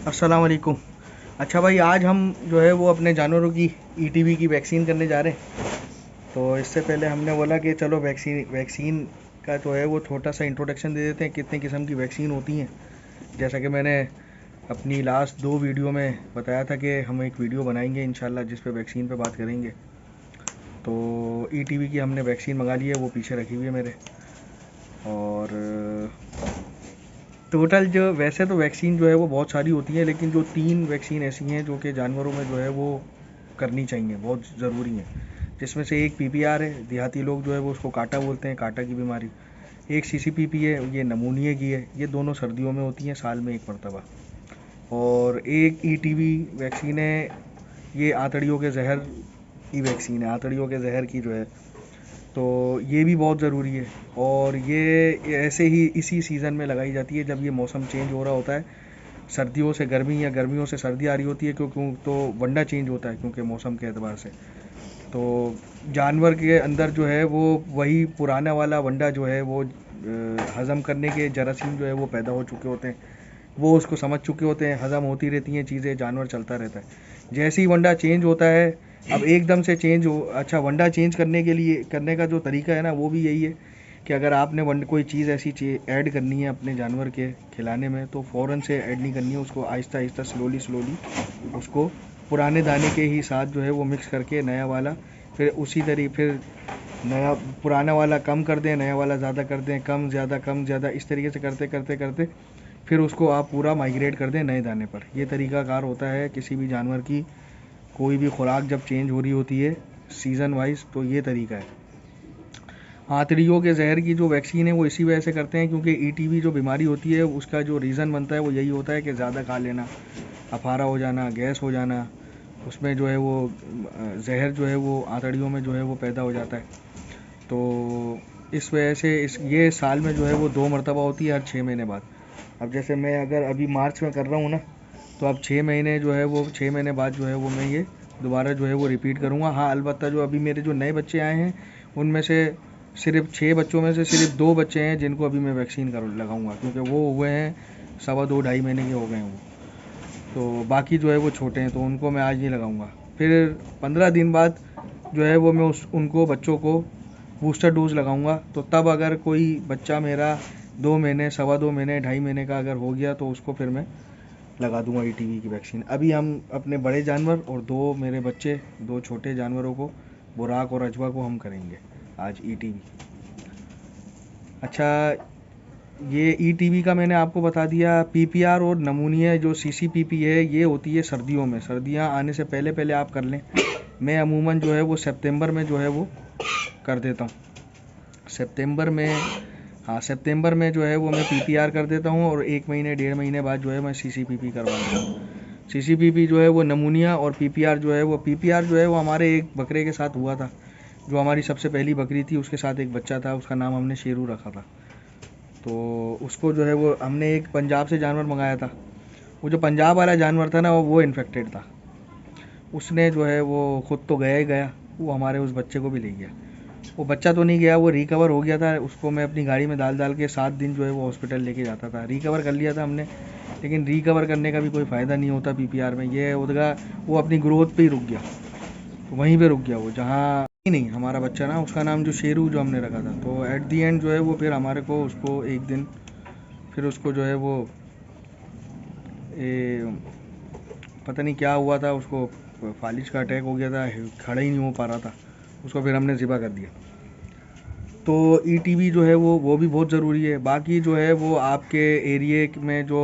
अस्सलाम वालेकुम। अच्छा भाई, आज हम जो है वो अपने जानवरों की ईटीवी की वैक्सीन करने जा रहे हैं। तो इससे पहले हमने बोला कि चलो वैक्सीन वैक्सीन का जो है वो छोटा सा इंट्रोडक्शन दे देते हैं, कितने किस्म की वैक्सीन होती हैं। जैसा कि मैंने अपनी लास्ट 2 वीडियो में बताया था कि हम एक वीडियो बनाएंगे इंशाल्लाह जिस पे वैक्सीन पे बात करेंगे। तो ईटीवी की हमने वैक्सीन मंगा ली है, वो पीछे रखी हुई है मेरे। और टोटल जो वैसे तो वैक्सीन जो है वो बहुत सारी होती है, लेकिन जो 3 वैक्सीन ऐसी हैं जो कि जानवरों में जो है वो करनी चाहिए, बहुत ज़रूरी है। जिसमें से एक पीपीआर है, देहाती लोग जो है वो उसको काटा बोलते हैं, काटा की बीमारी। एक सीसीपीपी है, ये नमूनिया की है। ये दोनों सर्दियों में होती हैं, साल में एक मरतबा। और एक ईटीवी वैक्सीन है, ये आंतड़ियों के जहर की वैक्सीन है, आंतड़ियों के जहर की जो है। तो ये भी बहुत ज़रूरी है। और ये ऐसे ही इसी सीज़न में लगाई जाती है जब ये मौसम चेंज हो रहा होता है, सर्दियों से गर्मी या गर्मियों से सर्दी आ रही होती है, क्योंकि तो वंडा चेंज होता है क्योंकि मौसम के एतबार से। तो जानवर के अंदर जो है वो वही पुराना वाला वंडा जो है वो हज़म करने के जरासीम जो है वो पैदा हो चुके होते हैं, वो उसको समझ चुके होते हैं, हज़म होती रहती हैं चीज़ें, जानवर चलता रहता है। जैसे ही वंडा चेंज होता है, अब एकदम से चेंज हो, अच्छा वंडा चेंज करने के लिए करने का जो तरीका है ना वो भी यही है कि अगर आपने वंड कोई चीज़ ऐसी ऐड करनी है अपने जानवर के खिलाने में, तो फ़ौरन से ऐड नहीं करनी है उसको, आहिस्ता आहिस्ता स्लोली स्लोली उसको पुराने दाने के ही साथ जो है वो मिक्स करके नया वाला, फिर उसी तरीके फिर नया पुराना वाला कम कर दें, नया वाला ज़्यादा कर दें, कम ज़्यादा, इस तरीके से करते करते करते फिर उसको आप पूरा माइग्रेट कर दें नए दाने पर। ये तरीकाकार होता है किसी भी जानवर की कोई भी खुराक जब चेंज हो रही होती है सीज़न वाइज, तो ये तरीका है। आंतड़ियों के जहर की जो वैक्सीन है वो इसी वजह से करते हैं क्योंकि ईटीवी जो बीमारी होती है उसका जो रीज़न बनता है वो यही होता है कि ज़्यादा खा लेना, अफारा हो जाना, गैस हो जाना, उसमें जो है वो जहर जो है वो आंतड़ियों में जो है वो पैदा हो जाता है। तो इस वजह से इस ये साल में जो है वो 2 मरतबा होती है, हर 6 महीने बाद। अब जैसे मैं अगर अभी मार्च में कर रहा हूँ ना, तो अब 6 महीने जो है वो 6 महीने बाद जो है वो मैं ये दोबारा जो है वो रिपीट करूँगा। हाँ, अलबत्ता जो अभी मेरे जो नए बच्चे आए हैं उनमें से सिर्फ 6 बच्चों में से सिर्फ 2 बच्चे हैं जिनको अभी मैं वैक्सीन कर लगाऊंगा, क्योंकि वो हुए हैं 2.25 ढाई महीने के हो गए हैं वो। तो बाकी जो है वो छोटे हैं, तो उनको मैं आज नहीं लगाऊंगा। फिर 15 दिन बाद जो है वो मैं उनको बच्चों को बूस्टर डोज लगाऊंगा। तो तब अगर कोई बच्चा मेरा 2 महीने, 2.25 महीने, ढाई महीने का अगर हो गया तो उसको फिर मैं लगा दूंगा ईटीवी की वैक्सीन। अभी हम अपने बड़े जानवर और 2 मेरे बच्चे, 2 छोटे जानवरों को, बुराक और अजवा को हम करेंगे आज ईटीवी। अच्छा, ये ईटीवी का मैंने आपको बता दिया। पीपीआर और नमूनिया जो सीसीपीपी है ये होती है सर्दियों में, सर्दियाँ आने से पहले पहले आप कर लें। मैं अमूमन जो है वो सितंबर में जो है वो कर देता हूँ, सितंबर में। हाँ, सितंबर में जो है वो मैं पीपीआर कर देता हूँ और 1 महीने 1.5 महीने बाद जो है मैं सीसीपीपी करवा देता हूँ। सीसीपीपी जो है वो नमूनिया, और पीपीआर जो है वो हमारे एक बकरे के साथ हुआ था, जो हमारी सबसे पहली बकरी थी, उसके साथ एक बच्चा था, उसका नाम हमने शेरू रखा था। तो उसको जो है वो हमने एक पंजाब से जानवर मंगाया था। वो जो पंजाब वाला जानवर था ना वो इन्फेक्टेड था। उसने जो है वो खुद तो गया ही गया, वो हमारे उस बच्चे को भी ले गया। वो बच्चा तो नहीं गया, वो रिकवर हो गया था। उसको मैं अपनी गाड़ी में डाल डाल के 7 दिन जो है वो हॉस्पिटल लेके जाता था। रिकवर कर लिया था हमने, लेकिन रिकवर करने का भी कोई फ़ायदा नहीं होता पीपीआर में। ये होगा वो अपनी ग्रोथ पे ही रुक गया, तो वहीं पे रुक गया वो, जहाँ ही नहीं हमारा बच्चा ना, उसका नाम जो शेरू जो हमने रखा था। तो एट दी एंड जो है वो फिर हमारे को उसको एक दिन फिर उसको जो है वो ए, पता नहीं क्या हुआ था उसको, फालिज का अटैक हो गया था, खड़ा ही नहीं हो पा रहा था। उसको फिर हमने ज़िबा कर दिया। तो ईटीवी जो है वो भी बहुत ज़रूरी है। बाकी जो है वो आपके एरिए में जो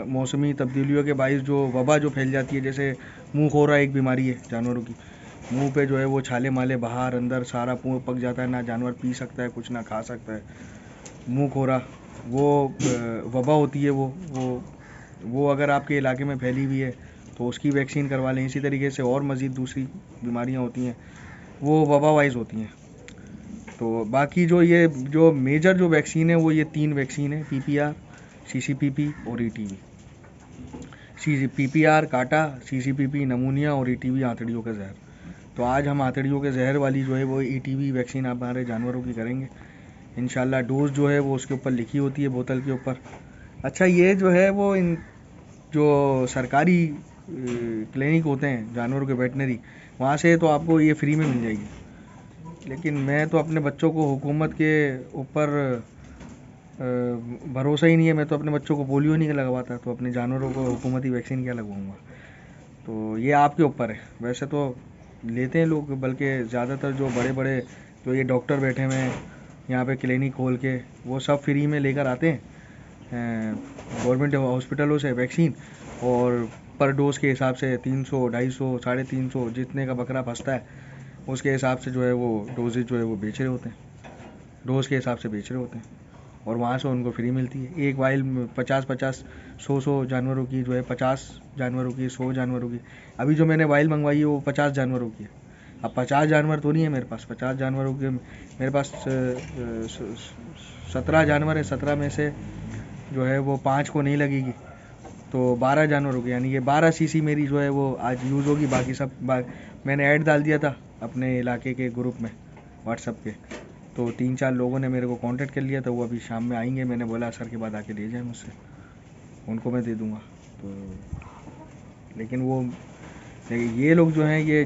मौसमी तब्दीलियों के बाइस जो वबा जो फैल जाती है, जैसे मुंह खोरा एक बीमारी है जानवरों की। मुंह पे जो है वो छाले माले बाहर अंदर सारा मुंह पक जाता है, ना जानवर पी सकता है, कुछ ना खा सकता है। मुंह खोरा वो वबा होती है। वो अगर आपके इलाके में फैली हुई है तो उसकी वैक्सीन करवा लें। इसी तरीके से और मज़ीद दूसरी बीमारियां होती हैं, वो वबा वाइज होती हैं। तो बाकी जो मेजर जो वैक्सीन है वो ये 3 वैक्सीन है, पीपीआर, सीसीपीपी और ईटीवी। पीपीआर काटा, सीसीपीपी नमूनिया और ईटीवी आंतड़ियों का जहर। तो आज हम आंतड़ियों के जहर वाली जो है वो ईटीवी वैक्सीन आप हमारे जानवरों की करेंगे इंशाल्लाह। डोज जो है वो उसके ऊपर लिखी होती है बोतल के ऊपर। अच्छा, ये जो है वो जो सरकारी क्लिनिक होते हैं जानवरों के वेटनरी, वहाँ से तो आपको ये फ्री में मिल जाएगी। लेकिन मैं तो अपने बच्चों को हुकूमत के ऊपर भरोसा ही नहीं है। मैं तो अपने बच्चों को पोलियो नहीं लगवाता, तो अपने जानवरों को हुकूमती वैक्सीन क्या लगवाऊंगा। तो ये आपके ऊपर है। वैसे तो लेते हैं लोग, बल्कि ज़्यादातर जो बड़े बड़े जो ये डॉक्टर बैठे हुए हैं यहाँ पे क्लिनिक खोल के, वो सब फ्री में लेकर आते हैं गवर्नमेंट हॉस्पिटलों से वैक्सीन, और पर डोज के हिसाब से 300, 250, 350 जितने का बकरा फंसता है उसके हिसाब से जो है वो डोजेज जो है वो बेच रहे होते हैं, डोज के हिसाब से बेच रहे होते हैं, और वहाँ से उनको फ्री मिलती है। एक वाइल 50-50, 100 जानवरों की जो है, 50 जानवरों की, 100 जानवरों की। अभी जो मैंने वाइल मंगवाई है वो 50 जानवरों की है। अब 50 जानवर तो नहीं है मेरे पास, 50 जानवरों के मेरे पास 17 जानवर है। 17 में से जो है वो 5 को नहीं लगेगी, तो 12 जानवरों की, यानी ये 12 सीसी मेरी जो है वो आज यूज़ होगी। बाकी सब मैंने ऐड डाल दिया था अपने इलाके के ग्रुप में व्हाट्सएप के, तो 3-4 लोगों ने मेरे को कांटेक्ट कर लिया, तो वो अभी शाम में आएंगे। मैंने बोला असर के बाद आके ले जाए मुझसे, उनको मैं दे दूँगा। तो लेकिन वो ये लोग जो हैं ये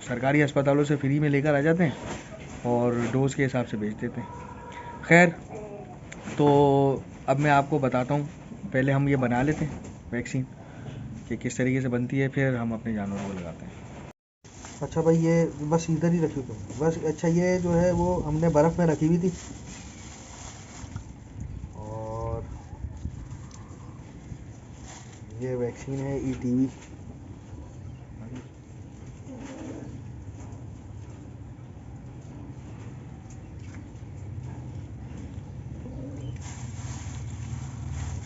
सरकारी अस्पतालों से फ्री में लेकर आ जाते हैं और डोज के हिसाब से बेच देते हैं। खैर, तो अब मैं आपको बताता हूँ, पहले हम ये बना लेते हैं वैक्सीन कि किस तरीके से बनती है, फिर हम अपने जानवरों को लगाते हैं। अच्छा भाई, ये बस इधर ही रखी तुम बस। अच्छा, ये जो है वो हमने बर्फ़ में रखी हुई थी, और ये वैक्सीन है ETV।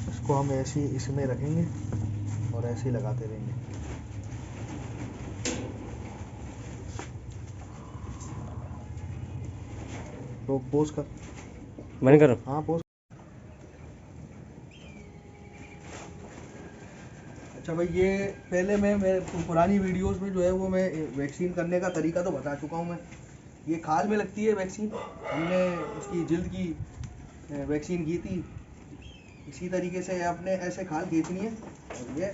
इसको हम ऐसे ही इसमें रखेंगे और ऐसे ही लगाते रहेंगे। तो पोस्ट कर, मैंने कर। हाँ पोस्ट। अच्छा भाई, ये पहले मैं पुरानी वीडियोस में जो है वो मैं वैक्सीन करने का तरीका तो बता चुका हूँ मैं। ये खाल में लगती है वैक्सीन, हमने उसकी जिल्द की वैक्सीन की थी। इसी तरीके से आपने ऐसे खाल खींचनी है और ये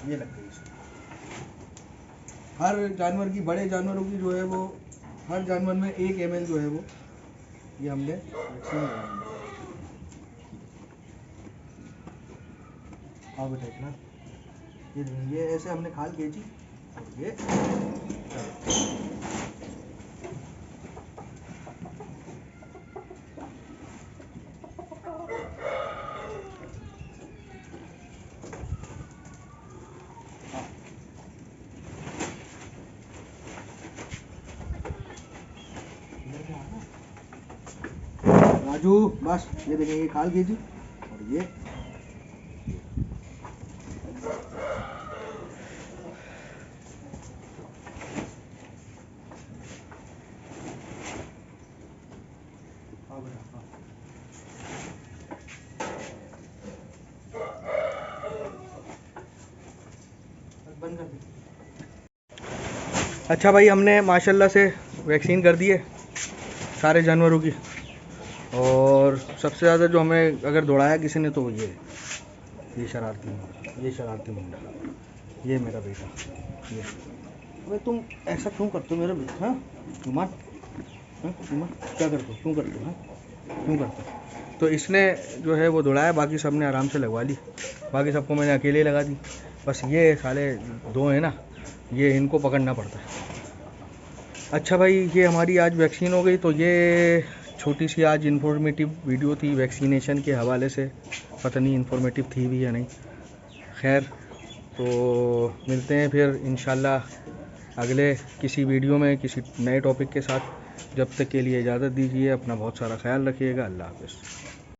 लग गई इसमें। हर जानवर की, बड़े जानवरों की जो है वो, हर जानवर में 1 ml जो है वो ये हमने वैक्सीन लगानी है। हाँ बेटा, इतना ये ऐसे हमने खाल खींची और ये राजू, बस ये देखें, ये खाल खींची और ये बंद कर दी। अच्छा भाई, हमने माशाल्लाह से वैक्सीन कर दी है सारे जानवरों की, और सबसे ज़्यादा जो हमें अगर दौड़ाया किसी ने तो ये शरारती मुंडा, ये मेरा बेटा। ये अबे तुम ऐसा क्यों करते हो मेरे बेटा? हाँ ईमान, ईमान क्या करते हो, क्यों करते हो, हाँ क्यों करते हो? तो इसने जो है वो दौड़ाया, बाकी सब ने आराम से लगवा ली, बाकी सबको मैंने अकेले लगा दी। बस ये साले 2 हैं ना, ये इनको पकड़ना पड़ता है। अच्छा भाई, ये हमारी आज वैक्सीन हो गई। तो ये छोटी सी आज इन्फॉर्मेटिव वीडियो थी वैक्सीनेशन के हवाले से, पता नहीं इन्फॉर्मेटिव थी भी या नहीं। खैर, तो मिलते हैं फिर इंशाल्लाह अगले किसी वीडियो में किसी नए टॉपिक के साथ। जब तक के लिए इजाज़त दीजिए, अपना बहुत सारा ख्याल रखिएगा। अल्लाह हाफ़िज़।